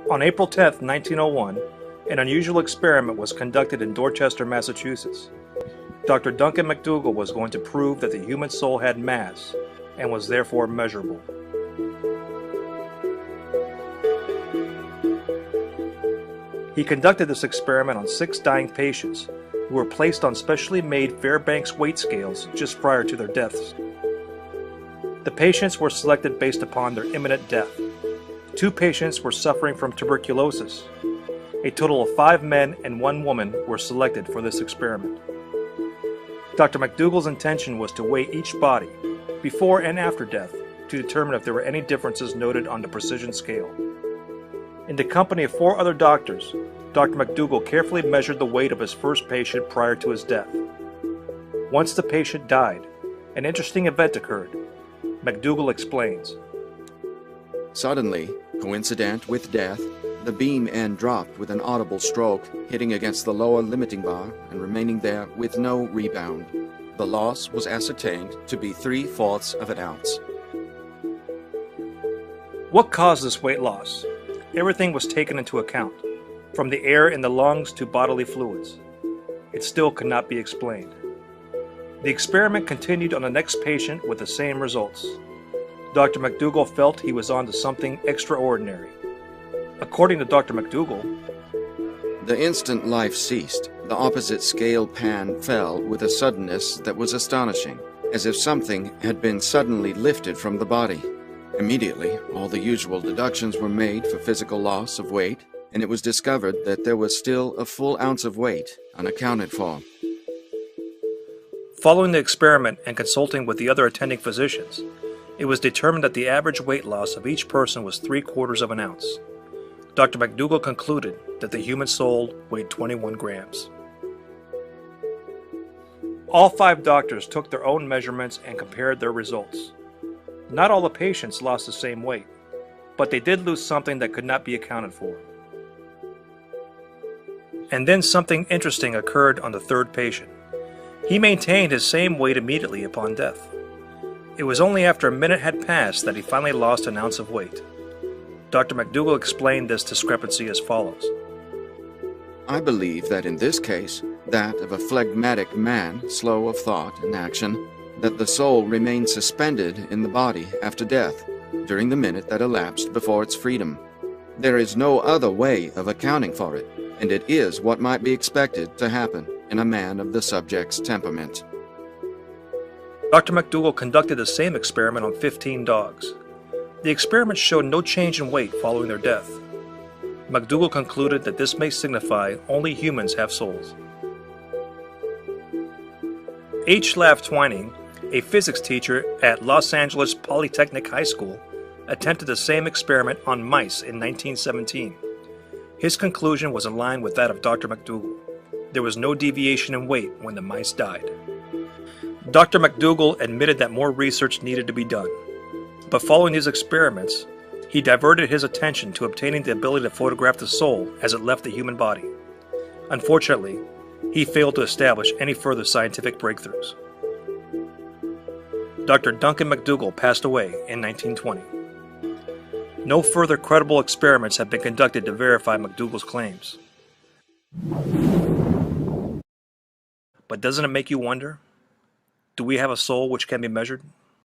On April 10, 1901, an unusual experiment was conducted in Dorchester, Massachusetts. Dr. Duncan McDougall was going to prove that the human soul had mass and was therefore measurable. He conducted this experiment on 6 dying patients who were placed on specially made Fairbanks weight scales just prior to their deaths. The patients were selected based upon their imminent death. 2 patients were suffering from tuberculosis. A total of 5 men and 1 woman were selected for this experiment. Dr. McDougall's intention was to weigh each body, before and after death, to determine if there were any differences noted on the precision scale. In the company of 4 other doctors, Dr. McDougall carefully measured the weight of his first patient prior to his death. Once the patient died, an interesting event occurred. McDougall explains. Suddenly, coincident with death, the beam end dropped with an audible stroke, hitting against the lower limiting bar and remaining there with no rebound. The loss was ascertained to be 3/4 of an ounce. What caused this weight loss? Everything was taken into account, from the air in the lungs to bodily fluids. It still could not be explained. The experiment continued on the next patient with the same results. Dr. McDougall felt he was on to something extraordinary. According to Dr. McDougall, the instant life ceased, the opposite scale pan fell with a suddenness that was astonishing, as if something had been suddenly lifted from the body. Immediately, all the usual deductions were made for physical loss of weight, and it was discovered that there was still a full ounce of weight unaccounted for. Following the experiment and consulting with the other attending physicians, it was determined that the average weight loss of each person was 3/4 of an ounce. Dr. McDougall concluded that the human soul weighed 21 grams. All 5 doctors took their own measurements and compared their results. Not all the patients lost the same weight, but they did lose something that could not be accounted for. And then something interesting occurred on the 3rd patient. He maintained his same weight immediately upon death. It was only after a minute had passed that he finally lost an ounce of weight. Dr. McDougall explained this discrepancy as follows. I believe that in this case, that of a phlegmatic man, slow of thought and action, that the soul remained suspended in the body after death, during the minute that elapsed before its freedom. There is no other way of accounting for it, and it is what might be expected to happen in a man of the subject's temperament. Dr. McDougall conducted the same experiment on 15 dogs. The experiment showed no change in weight following their death. McDougall concluded that this may signify only humans have souls. H. Lav Twining, a physics teacher at Los Angeles Polytechnic High School, attempted the same experiment on mice in 1917. His conclusion was in line with that of Dr. McDougall. There was no deviation in weight when the mice died. Dr. McDougall admitted that more research needed to be done. But following these experiments, he diverted his attention to obtaining the ability to photograph the soul as it left the human body. Unfortunately, he failed to establish any further scientific breakthroughs. Dr. Duncan McDougall passed away in 1920. No further credible experiments have been conducted to verify McDougall's claims. But doesn't it make you wonder? Do we have a soul which can be measured?